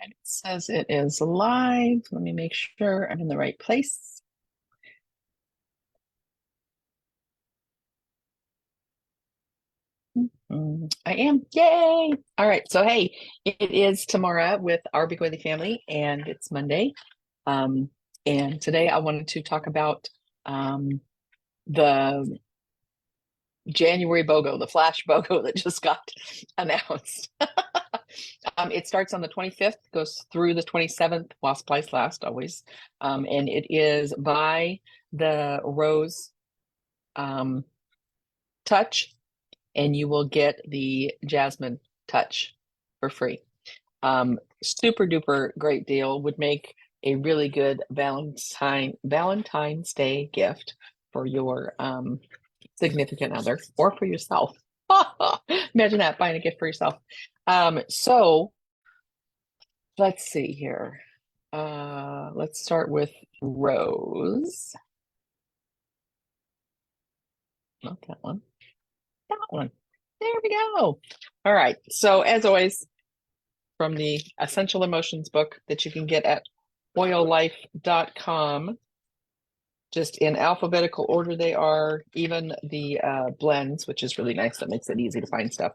It says it is live. Let me make sure I'm in the right place. I am. Yay! All right. So, hey, it is Tamara with our Big Whaley family, and it's Monday. Um, and today I wanted to talk about the January BOGO, the flash BOGO that just got announced. It starts on the 25th, goes through the 27th, while supplies last, always. And it is by the Rose Touch, and you will get the Jasmine Touch for free. Super duper great deal. Would make a really good Valentine's Day gift for your significant other or for yourself. Imagine that, buying a gift for yourself. So let's see here. Let's start with Rose. Not that one. That one. There we go. All right. So as always, from the Essential Emotions book that you can get at oillife.com, just in alphabetical order they are, even the blends, which is really nice. That makes it easy to find stuff.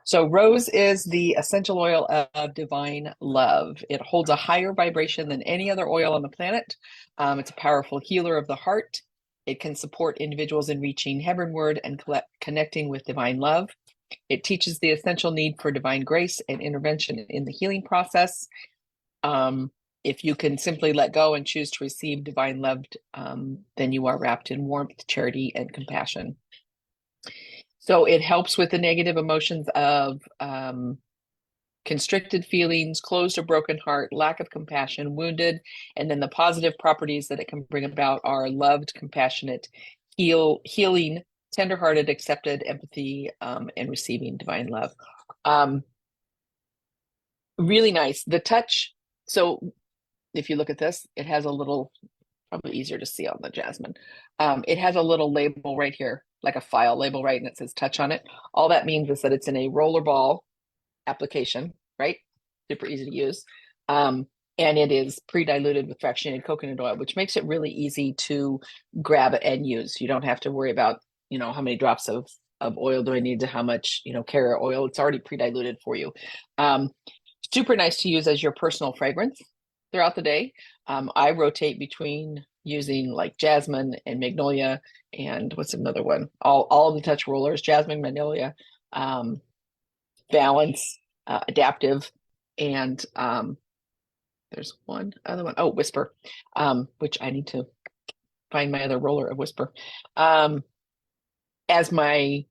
So Rose is the essential oil of divine love. It holds a higher vibration than any other oil on the planet. It's a powerful healer of the heart. It can support individuals in reaching heavenward and connecting with divine love. It teaches the essential need for divine grace and intervention in the healing process. If you can simply let go and choose to receive divine love, then you are wrapped in warmth, charity, and compassion. So it helps with the negative emotions of constricted feelings, closed or broken heart, lack of compassion, wounded. And then the positive properties that it can bring about are loved, compassionate, healing, tenderhearted, accepted, empathy, and receiving divine love. Really nice. The touch. So if you look at this, it has a little, probably easier to see on the Jasmine. It has a little label right here, like a file label, right? And it says touch on it. All that means is that it's in a rollerball application, right? Super easy to use. And it is pre-diluted with fractionated coconut oil, which makes it really easy to grab and use. You don't have to worry about, how many drops of oil do I need to how much, carrier oil. It's already pre-diluted for you. Super nice to use as your personal fragrance throughout the day. I rotate between using like jasmine and magnolia and what's another one? All the touch rollers, jasmine, magnolia, balance, adaptive, and there's one other one. Oh, whisper, which I need to find my other roller of whisper as my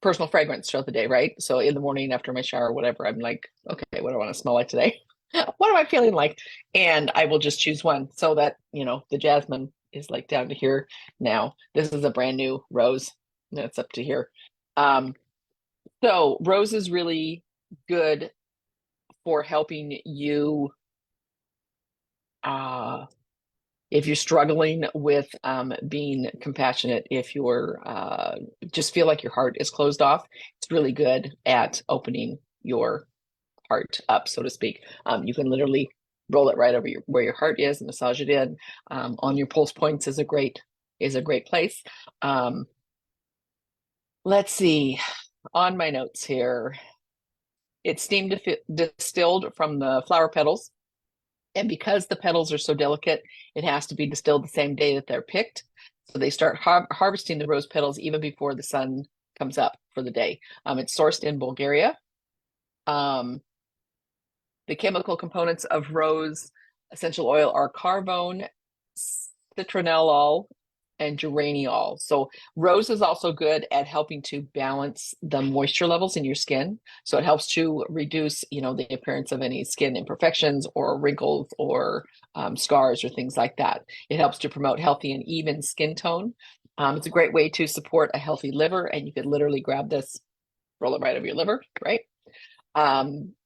personal fragrance throughout the day, right? So in the morning after my shower, whatever, I'm like, okay, what do I want to smell like today? What am I feeling like? And I will just choose one so that, the jasmine is like down to here now. This is a brand new rose. That's up to here. So rose is really good for helping you if you're struggling with being compassionate, if you're just feel like your heart is closed off, it's really good at opening your heart up, so to speak. You can literally roll it right over where your heart is and massage it in. On your pulse points is a great place. Let's see. On my notes here, it's steam distilled from the flower petals. And because the petals are so delicate, it has to be distilled the same day that they're picked. So they start harvesting the rose petals even before the sun comes up for the day. It's sourced in Bulgaria. The chemical components of rose essential oil are carvone, citronellol, and geraniol. So rose is also good at helping to balance the moisture levels in your skin. So it helps to reduce, the appearance of any skin imperfections or wrinkles or scars or things like that. It helps to promote healthy and even skin tone. It's a great way to support a healthy liver, and you could literally grab this, roll it right over your liver, right?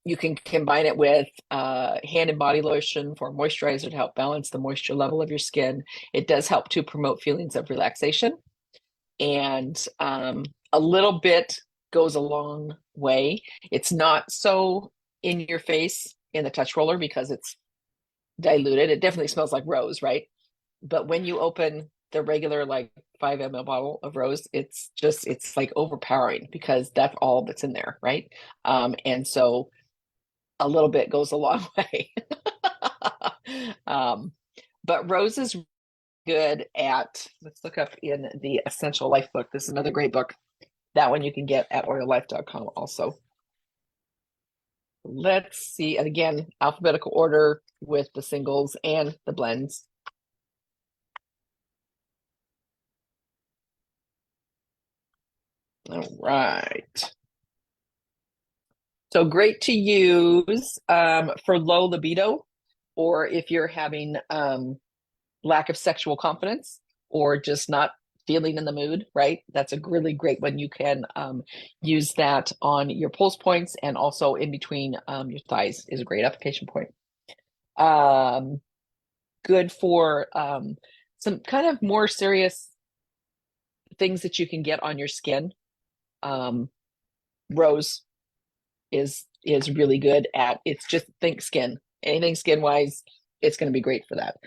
You can combine it with hand and body lotion for moisturizer to help balance the moisture level of your skin. It does help to promote feelings of relaxation, and a little bit goes a long way. It's not so in your face in the touch roller because it's diluted. It definitely smells like rose, right? But when you open the regular like 5 ml bottle of rose, it's like overpowering because that's all that's in there, right? And so a little bit goes a long way. But rose is good at, let's look up in the Essential Life book. This is another great book. That one you can get at oillife.com also. Let's see. And again, alphabetical order with the singles and the blends. All right. So great to use for low libido, or if you're having lack of sexual confidence or just not feeling in the mood, right? That's a really great one. You can use that on your pulse points and also in between your thighs is a great application point. Good for some kind of more serious things that you can get on your skin. Rose is really good at, it's just think skin. Anything skin wise, it's going to be great for that.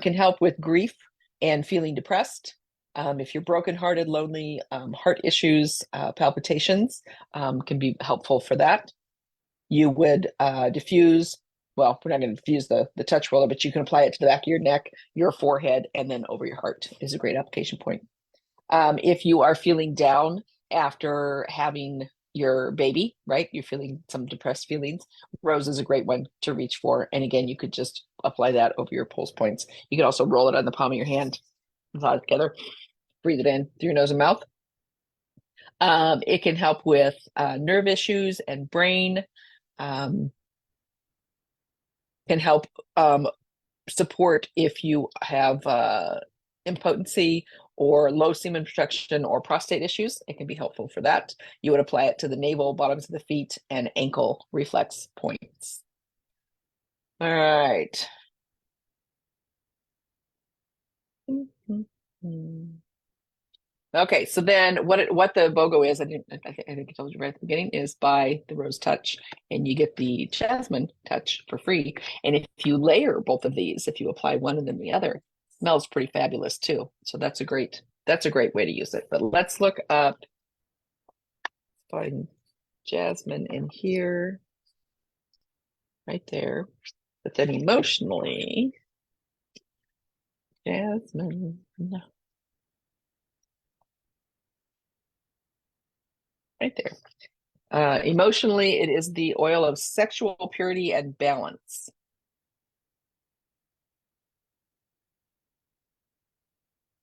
Can help with grief and feeling depressed. If you're brokenhearted, lonely, heart issues, palpitations can be helpful for that. You would diffuse, well, we're not going to diffuse the touch roller, but you can apply it to the back of your neck, your forehead, and then over your heart is a great application point. If you are feeling down after having your baby, right? You're feeling some depressed feelings. Rose is a great one to reach for. And again, you could just apply that over your pulse points. You can also roll it on the palm of your hand, apply it together, breathe it in through your nose and mouth. It can help with nerve issues and brain. Can help support if you have impotency or low semen production or prostate issues. It can be helpful for that. You would apply it to the navel, bottoms of the feet, and ankle reflex points. All right. Okay, so then what the BOGO is, I think I told you right at the beginning, is buy the Rose Touch and you get the Jasmine Touch for free. And if you layer both of these, if you apply one and then the other, smells pretty fabulous too. So that's a great way to use it. But let's look up, find Jasmine in here, right there. But then emotionally, Jasmine, right there. Emotionally, it is the oil of sexual purity and balance.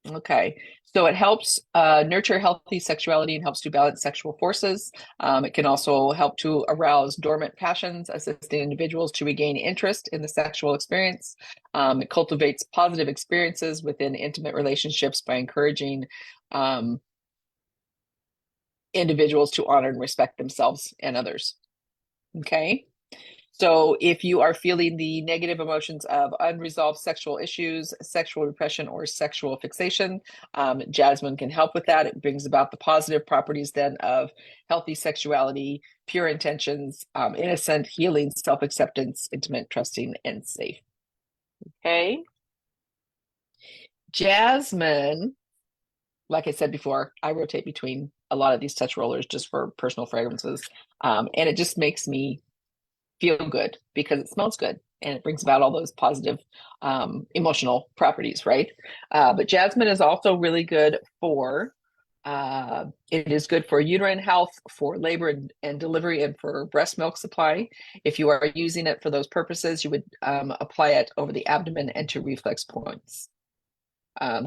Okay, so it helps nurture healthy sexuality and helps to balance sexual forces. It can also help to arouse dormant passions, assisting individuals to regain interest in the sexual experience. It cultivates positive experiences within intimate relationships by encouraging individuals to honor and respect themselves and others. Okay. So if you are feeling the negative emotions of unresolved sexual issues, sexual repression, or sexual fixation, Jasmine can help with that. It brings about the positive properties then of healthy sexuality, pure intentions, innocent, healing, self-acceptance, intimate, trusting, and safe. Okay. Jasmine, like I said before, I rotate between a lot of these touch rollers just for personal fragrances. And it just makes me feel good because it smells good and it brings about all those positive emotional properties, right? But jasmine is also really good for it is good for uterine health, for labor and delivery, and for breast milk supply. If you are using it for those purposes, you would apply it over the abdomen and to reflex points.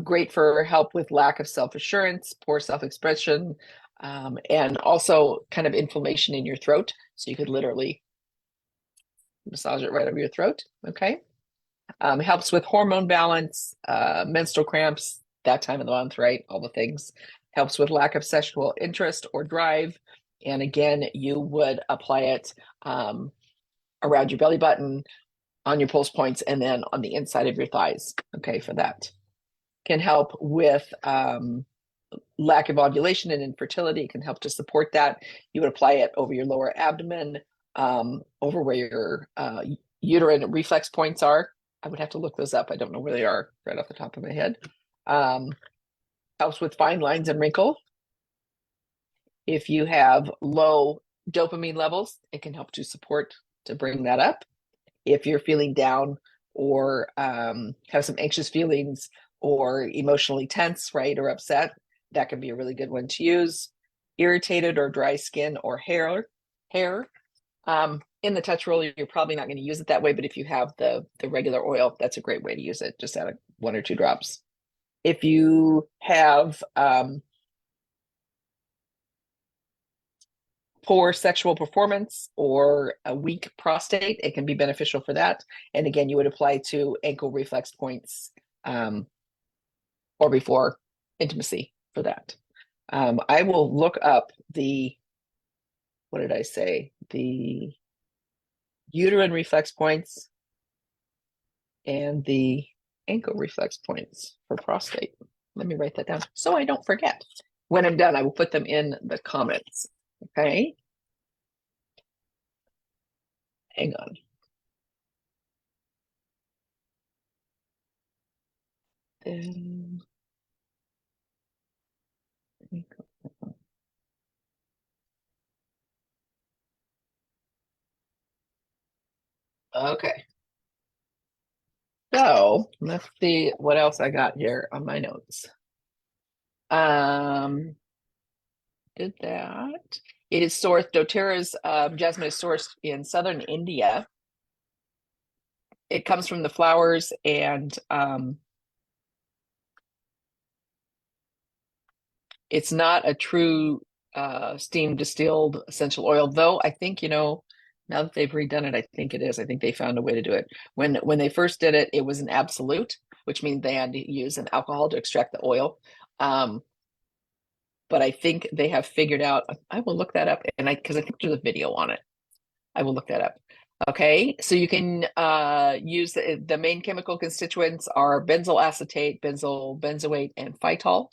Great for help with lack of self-assurance, poor self-expression, and also kind of inflammation in your throat. So you could literally massage it right over your throat. Okay. Helps with hormone balance, menstrual cramps, that time of the month, right? All the things. Helps with lack of sexual interest or drive. And again, you would apply it around your belly button, on your pulse points, and then on the inside of your thighs. Okay, for that. Can help with lack of ovulation and infertility. It can help to support that. You would apply it over your lower abdomen, over where your uterine reflex points are. I would have to look those up. I don't know where they are right off the top of my head. Helps with fine lines and wrinkle. If you have low dopamine levels, it can help to support to bring that up. If you're feeling down or have some anxious feelings or emotionally tense, right, or upset, that can be a really good one to use. Irritated or dry skin or hair. In the touch roller, you're probably not going to use it that way, but if you have the regular oil, that's a great way to use it. Just add 1 or 2 drops. If you have poor sexual performance or a weak prostate, it can be beneficial for that. And again, you would apply to ankle reflex points or before intimacy for that. I will look up what did I say? The uterine reflex points and the ankle reflex points for prostate. Let me write that down so I don't forget. When I'm done, I will put them in the comments. Okay. Hang on. Okay. So let's see what else I got here on my notes. Did that. It is sourced, doTERRA's jasmine is sourced in southern India. It comes from the flowers and it's not a true steam distilled essential oil, though I think, now that they've redone it, I think it is. I think they found a way to do it. When they first did it, it was an absolute, which means they had to use an alcohol to extract the oil. But I think they have figured out, I will look that up, and because I think there's a video on it. I will look that up. Okay, so you can use the main chemical constituents are benzyl acetate, benzyl benzoate, and phytol.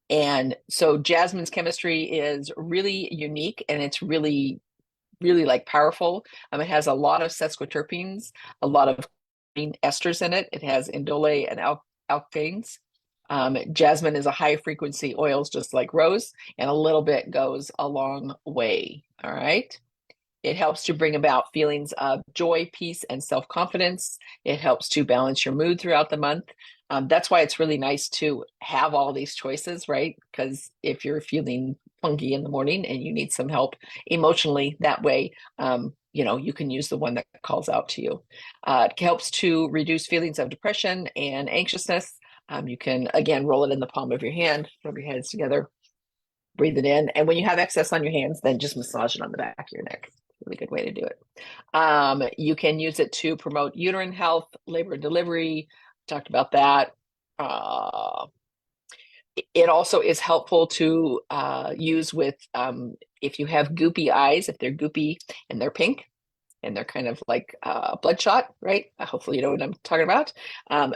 And so jasmine's chemistry is really unique, and it's really, really like powerful. It has a lot of sesquiterpenes, a lot of esters in it. It has indole and alkanes. Jasmine is a high frequency oils, just like rose, and a little bit goes a long way. All right. It helps to bring about feelings of joy, peace, and self-confidence. It helps to balance your mood throughout the month. That's why it's really nice to have all these choices, right? Because if you're feeling funky in the morning and you need some help emotionally that way, you can use the one that calls out to you. It helps to reduce feelings of depression and anxiousness. You can, again, roll it in the palm of your hand, rub your hands together, breathe it in. And when you have excess on your hands, then just massage it on the back of your neck. Really good way to do it. You can use it to promote uterine health, labor and delivery. Talked about that. It also is helpful to use with if you have goopy eyes, if they're goopy and they're pink and they're kind of like bloodshot, right? Hopefully you know what I'm talking about.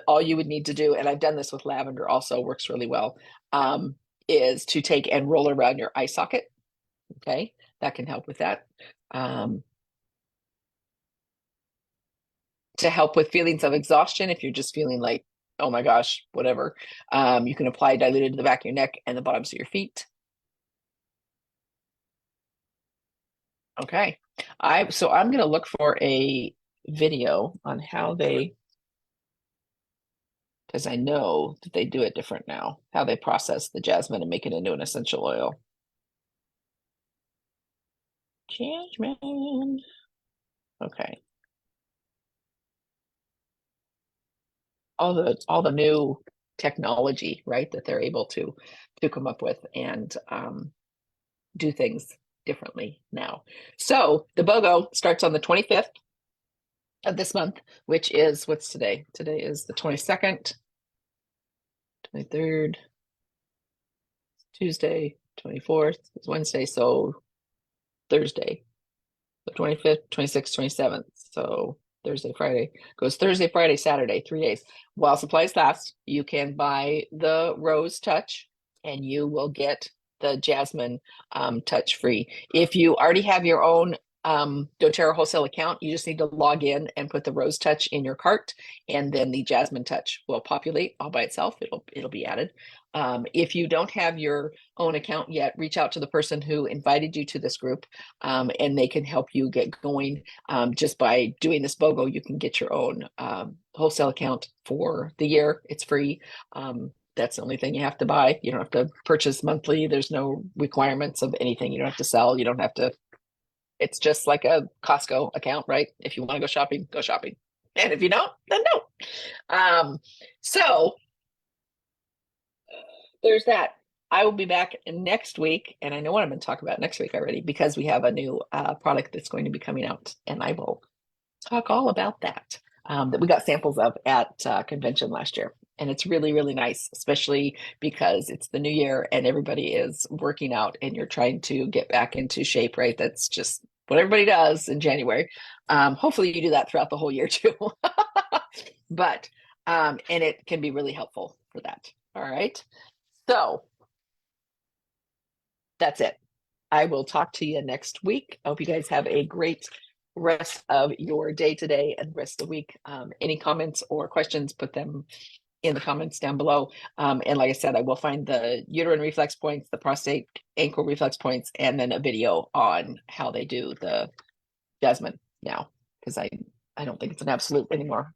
All you would need to do, and I've done this with lavender also, works really well, is to take and roll around your eye socket. Okay, that can help with that. To help with feelings of exhaustion, if you're just feeling like, oh my gosh, whatever, you can apply diluted to the back of your neck and the bottoms of your feet. Okay, so I'm going to look for a video on how they, because I know that they do it different now, how they process the jasmine and make it into an essential oil. Jasmine. Okay. All the new technology, right, that they're able to come up with and do things differently now. So the BOGO starts on the 25th of this month, which is, what's today? Today is the 22nd, 23rd, Tuesday, 24th, it's Wednesday, so Thursday, the 25th, 26th, 27th. So Thursday, Friday, goes Thursday, Friday, Saturday, 3 days. While supplies last, you can buy the Rose Touch and you will get the Jasmine Touch free. If you already have your own doTERRA wholesale account, you just need to log in and put the Rose Touch in your cart, and then the Jasmine Touch will populate all by itself. It'll be added. If you don't have your own account yet, reach out to the person who invited you to this group, and they can help you get going. Just by doing this BOGO, you can get your own wholesale account for the year. It's free. That's the only thing you have to buy. You don't have to purchase monthly. There's no requirements of anything. You don't have to sell. You don't have to. It's just like a Costco account, right? If you want to go shopping, go shopping. And if you don't, then don't. So there's that. I will be back next week, and I know what I'm going to talk about next week already because we have a new product that's going to be coming out, and I will talk all about that. That we got samples of at convention last year. And it's really, really nice, especially because it's the new year and everybody is working out and you're trying to get back into shape, right? That's just what everybody does in January. Hopefully you do that throughout the whole year too. But, and it can be really helpful for that. All right. So that's it. I will talk to you next week. I hope you guys have a great rest of your day today and rest of the week. Any comments or questions, put them in the comments down below. And like I said, I will find the uterine reflex points, the prostate ankle reflex points, and then a video on how they do the Jasmine now, because I don't think it's an absolute anymore.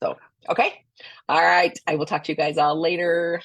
So, okay. All right. I will talk to you guys all later.